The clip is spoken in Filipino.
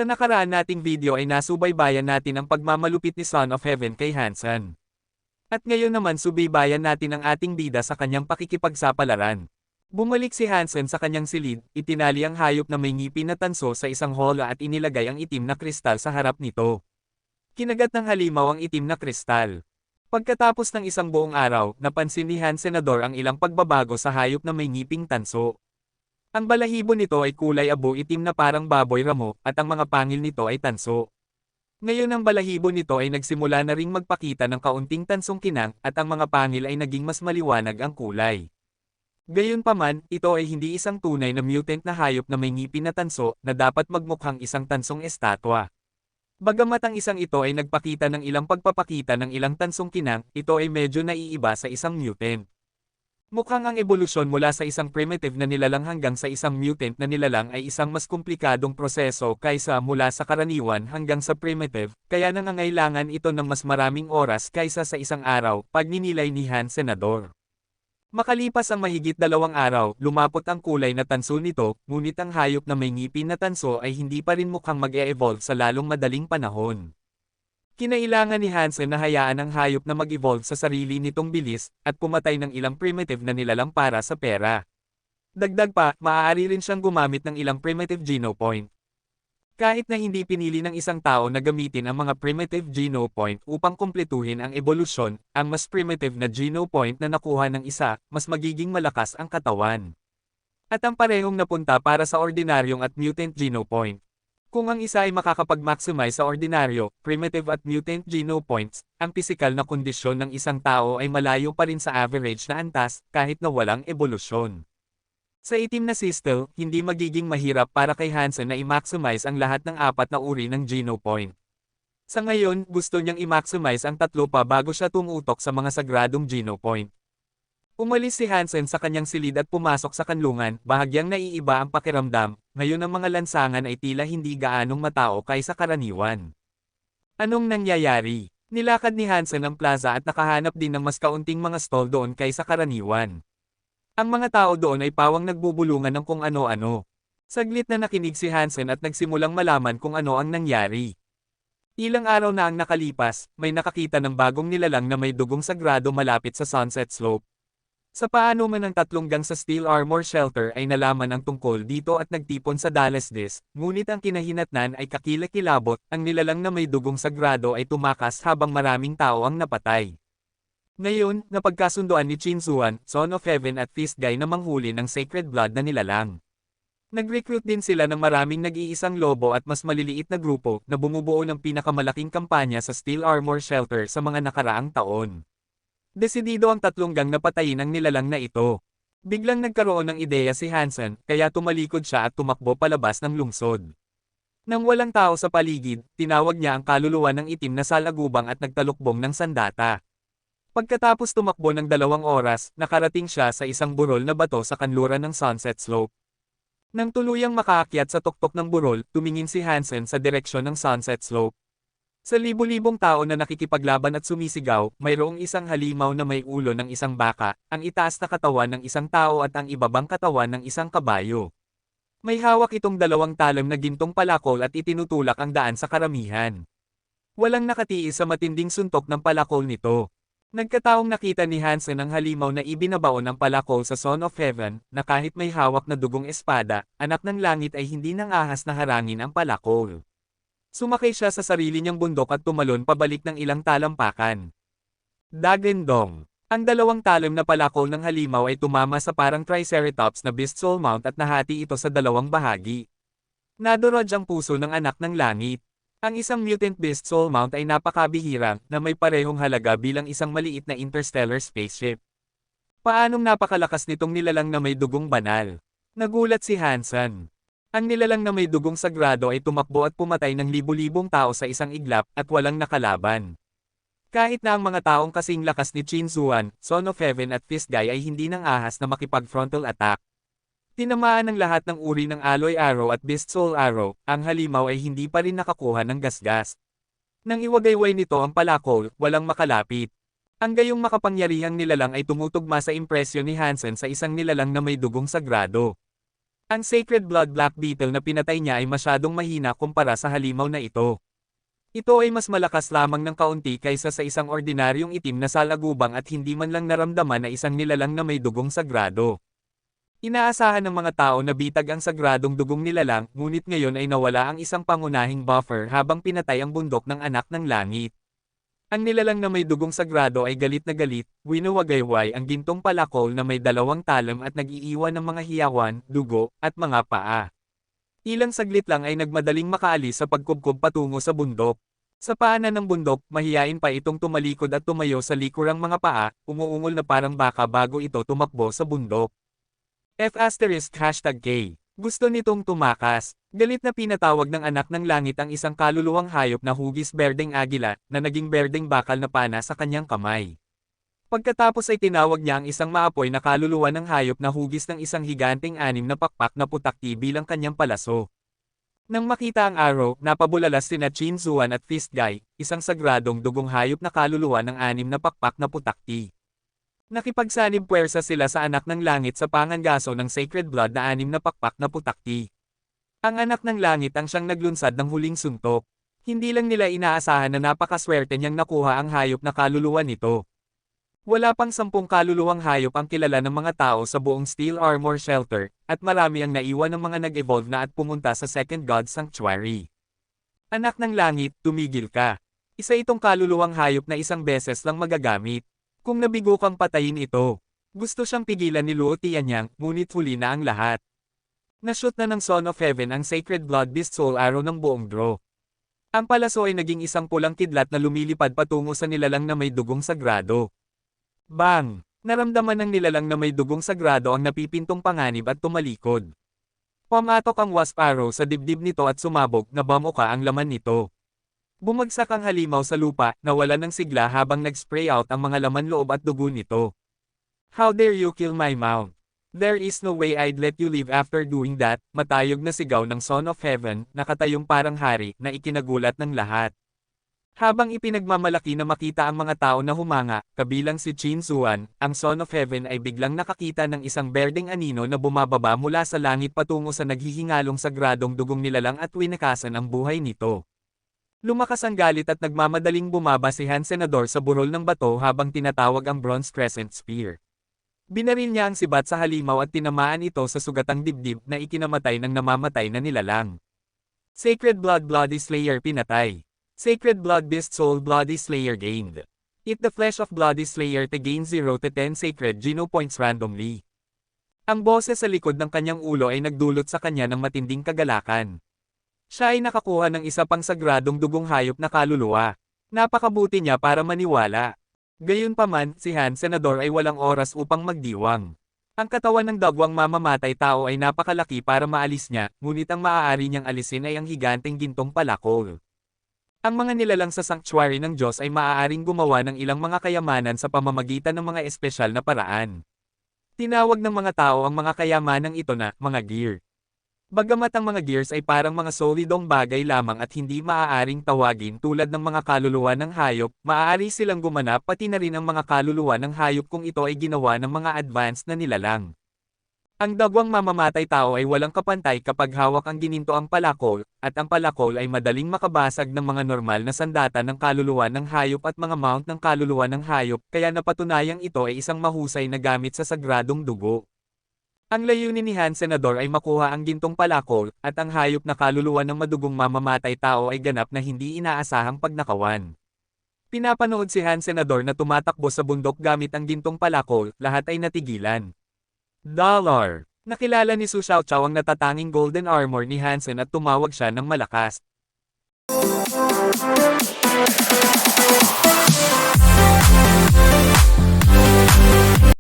Sa nakaraan nating video ay nasubaybayan natin ang pagmamalupit ni Son of Heaven kay Hansen. At ngayon naman subaybayan natin ang ating bida sa kanyang pakikipagsapalaran. Bumalik si Hansen sa kanyang silid, itinali ang hayop na may ngipin na tanso sa isang hola at inilagay ang itim na kristal sa harap nito. Kinagat ng halimaw ang itim na kristal. Pagkatapos ng isang buong araw, napansin ni Hansenador ang ilang pagbabago sa hayop na may ngiping tanso. Ang balahibo nito ay kulay abo itim na parang baboy ramo, at ang mga pangil nito ay tanso. Ngayon ang balahibo nito ay nagsimula na ring magpakita ng kaunting tansong kinang, at ang mga pangil ay naging mas maliwanag ang kulay. Gayunpaman, ito ay hindi isang tunay na mutant na hayop na may ngipin na tanso, na dapat magmukhang isang tansong estatwa. Bagamat ang isang ito ay nagpakita ng ilang pagpapakita ng ilang tansong kinang, ito ay medyo naiiba sa isang mutant. Mukhang ang ebolusyon mula sa isang primitive na nilalang hanggang sa isang mutant na nilalang ay isang mas komplikadong proseso kaysa mula sa karaniwan hanggang sa primitive, kaya nangangailangan ito ng mas maraming oras kaysa sa isang araw, pagninilay ni Hansenador. Makalipas ang mahigit 2 araw, lumapot ang kulay na tanso nito, ngunit ang hayop na may ngipin na tanso ay hindi pa rin mukhang mag-e-evolve sa lalong madaling panahon. Kinailangan ni Hansen na hayaan ang hayop na mag-evolve sa sarili nitong bilis, at pumatay ng ilang primitive na nilalang para sa pera. Dagdag pa, maaari rin siyang gumamit ng ilang primitive genopoint. Kahit na hindi pinili ng isang tao na gamitin ang mga primitive genopoint upang kumpletuhin ang ebolusyon, ang mas primitive na genopoint na nakuha ng isa, mas magiging malakas ang katawan. At ang parehong napunta para sa ordinaryong at mutant genopoint. Kung ang isa ay makakapag-maximize sa ordinaryo, primitive at mutant genopoints, ang pisikal na kondisyon ng isang tao ay malayo pa rin sa average na antas, kahit na walang ebolusyon. Sa itim na sistel, hindi magiging mahirap para kay Hansen na i-maximize ang lahat ng 4 na uri ng genopoint. Sa ngayon, gusto niyang i-maximize ang 3 pa bago siya tumutok sa mga sagradong genopoint. Umalis si Hansen sa kanyang silid at pumasok sa kanlungan, bahagyang naiiba ang pakiramdam, ngayon ang mga lansangan ay tila hindi gaanong matao kaysa karaniwan. Anong nangyayari? Nilakad ni Hansen ang plaza at nakahanap din ng mas kaunting mga stall doon kaysa karaniwan. Ang mga tao doon ay pawang nagbubulungan ng kung ano-ano. Saglit na nakinig si Hansen at nagsimulang malaman kung ano ang nangyari. Ilang araw na ang nakalipas, may nakakita ng bagong nilalang na may dugong sagrado malapit sa Sunset Slope. Sa paano man ang 3 gang sa Steel Armor Shelter ay nalaman ang tungkol dito at nagtipon sa Dallas Disc, ngunit ang kinahinatnan ay kakilakilabot, ang nilalang na may dugong sagrado ay tumakas habang maraming tao ang napatay. Ngayon, napagkasunduan ni Chin Zuan, Son of Heaven at Fist Guy na manghuli ng Sacred Blood na nilalang. Nag-recruit din sila ng maraming nag-iisang lobo at mas maliliit na grupo na bumubuo ng pinakamalaking kampanya sa Steel Armor Shelter sa mga nakaraang taon. Desidido ang 3 gang na patayin ang nilalang na ito. Biglang nagkaroon ng ideya si Hansen, kaya tumalikod siya at tumakbo palabas ng lungsod. Nang walang tao sa paligid, tinawag niya ang kaluluwa ng itim na salagubang at nagtalukbong ng sandata. Pagkatapos tumakbo ng 2 oras, nakarating siya sa isang burol na bato sa kanluran ng Sunset Slope. Nang tuluyang makaakyat sa tuktok ng burol, tumingin si Hansen sa direksyon ng Sunset Slope. Sa libo-libong tao na nakikipaglaban at sumisigaw, mayroong isang halimaw na may ulo ng isang baka, ang itaas na katawan ng isang tao at ang ibabang katawan ng isang kabayo. May hawak itong 2 talam na gintong palakol at itinutulak ang daan sa karamihan. Walang nakatiis sa matinding suntok ng palakol nito. Nagkataong nakita ni Hansen ang halimaw na ibinabaon ng palakol sa Son of Heaven, na kahit may hawak na dugong espada, anak ng langit ay hindi nang ahas na harangin ang palakol. Sumakay siya sa sarili niyang bundok at tumalon pabalik ng ilang talampakan. Dagendong. Ang 2 talam na palakol ng halimaw ay tumama sa parang triceratops na beast soul mount at nahati ito sa 2 bahagi. Nadurog ang puso ng anak ng langit. Ang isang mutant beast soul mount ay napakabihira, na may parehong halaga bilang isang maliit na interstellar spaceship. Paanong napakalakas nitong nilalang na may dugong banal? Nagulat si Hansen. Ang nilalang na may dugong sagrado ay tumakbo at pumatay ng libu-libong tao sa isang iglap at walang nakalaban. Kahit na ang mga taong kasing lakas ni Chin Zuan, Son of Heaven at Fist Guy ay hindi nang ahas na makipag-frontal attack. Tinamaan ng lahat ng uri ng Alloy Arrow at Beast Soul Arrow, ang halimaw ay hindi pa rin nakakuha ng gasgas. Nang iwagayway nito ang palakol, walang makalapit. Ang gayong makapangyarihang nilalang ay tumutugma sa impresyon ni Hansen sa isang nilalang na may dugong sagrado. Ang Sacred Blood Black Beetle na pinatay niya ay masyadong mahina kumpara sa halimaw na ito. Ito ay mas malakas lamang ng kaunti kaysa sa isang ordinaryong itim na salagubang at hindi man lang naramdaman na isang nilalang na may dugong sagrado. Inaasahan ng mga tao na bitag ang sagradong dugong nilalang, ngunit ngayon ay nawala ang isang pangunahing buffer habang pinatay ang bundok ng anak ng langit. Ang nilalang na may dugong sagrado ay galit na galit, winuwagayway ang gintong palakol na may dalawang talam at nag-iiwan ng mga hiyawan, dugo, at mga paa. Ilang saglit lang ay nagmadaling makaalis sa pagkubkob patungo sa bundok. Sa paanan ng bundok, mahiyain pa itong tumalikod at tumayo sa likurang mga paa, umuungol na parang baka bago ito tumakbo sa bundok. #K. Gusto nitong tumakas. Galit na pinatawag ng anak ng langit ang isang kaluluwang hayop na hugis berdeng agila, na naging berdeng bakal na pana sa kanyang kamay. Pagkatapos ay tinawag niya ang isang maapoy na kaluluwa ng hayop na hugis ng isang higanteng anim na pakpak na putakti bilang kanyang palaso. Nang makita ang araw, napabulalas sina Chin Zuan at Fist Guy, isang sagradong dugong hayop na kaluluwa ng anim na pakpak na putakti. Nakipagsanib puwersa sila sa anak ng langit sa pangangaso ng Sacred Blood na anim na pakpak na putakti. Ang anak ng langit ang siyang naglunsad ng huling suntok. Hindi lang nila inaasahan na napakaswerte niyang nakuha ang hayop na kaluluwa nito. Wala pang 10 kaluluwang hayop ang kilala ng mga tao sa buong Steel Armor Shelter, at marami ang naiwan ng mga nag-evolve na at pumunta sa Second God Sanctuary. Anak ng langit, tumigil ka. Isa itong kaluluwang hayop na isang beses lang magagamit. Kung nabigo kang patayin ito. Gusto siyang pigilan ni Luo Tianyang, ngunit huli na ang lahat. Nashoot na ng Son of Heaven ang Sacred Blood Beast Soul Arrow ng buong draw. Ang palaso ay naging isang pulang kidlat na lumilipad patungo sa nilalang na may dugong sagrado. Bang! Naramdaman ng nilalang na may dugong sagrado ang napipintong panganib at tumalikod. Pumatok ang Wasp Arrow sa dibdib nito at sumabog na bamuka ang laman nito. Bumagsak ang halimaw sa lupa, nawalan ng sigla habang nag-spray out ang mga laman loob at dugo nito. How dare you kill my mount? There is no way I'd let you live after doing that, matayog na sigaw ng Son of Heaven, nakatayong parang hari, na ikinagulat ng lahat. Habang ipinagmamalaki na makita ang mga tao na humanga, kabilang si Chin Zuan, ang Son of Heaven ay biglang nakakita ng isang berdeng anino na bumababa mula sa langit patungo sa naghihingalong sagradong dugong nilalang at winakasan ang buhay nito. Lumakas ang galit at nagmamadaling bumaba si Han Senador sa burol ng bato habang tinatawag ang Bronze Crescent Spear. Binaril niya ang sibat sa halimaw at tinamaan ito sa sugatang dibdib na ikinamatay ng namamatay na nilalang. Sacred Blood Bloody Slayer pinatay. Sacred Blood Beast Soul Bloody Slayer gained. Eat the flesh of Bloody Slayer to gain 0 to 10 Sacred Geno Points randomly. Ang boses sa likod ng kanyang ulo ay nagdulot sa kanya ng matinding kagalakan. Siya ay nakakuha ng isa pang sagradong dugong hayop na kaluluwa. Napakabuti niya para maniwala. Gayunpaman, si Han Senador ay walang oras upang magdiwang. Ang katawan ng dagwang mamamatay tao ay napakalaki para maalis niya, ngunit ang maaari niyang alisin ay ang higanteng gintong palakol. Ang mga nilalang sa sanctuary ng Diyos ay maaaring gumawa ng ilang mga kayamanan sa pamamagitan ng mga espesyal na paraan. Tinawag ng mga tao ang mga kayamanang ito na mga gear. Bagamat ang mga gears ay parang mga solidong bagay lamang at hindi maaaring tawagin tulad ng mga kaluluwa ng hayop, maaari silang gumanap pati na rin ang mga kaluluwa ng hayop kung ito ay ginawa ng mga advanced na nilalang. Ang dagwang mamamatay tao ay walang kapantay kapag hawak ang ginintoang palakol, at ang palakol ay madaling makabasag ng mga normal na sandata ng kaluluwa ng hayop at mga mount ng kaluluwa ng hayop, kaya napatunayang ito ay isang mahusay na gamit sa sagradong dugo. Ang layunin ni Han Senador ay makuha ang gintong palakol, at ang hayop na kaluluwa ng madugong mamamatay tao ay ganap na hindi inaasahang pagnakawan. Pinapanood si Han Senador na tumatakbo sa bundok gamit ang gintong palakol, lahat ay natigilan. $. Nakilala ni Su Xiaoqiao ang natatanging golden armor ni Hansen at tumawag siya ng malakas.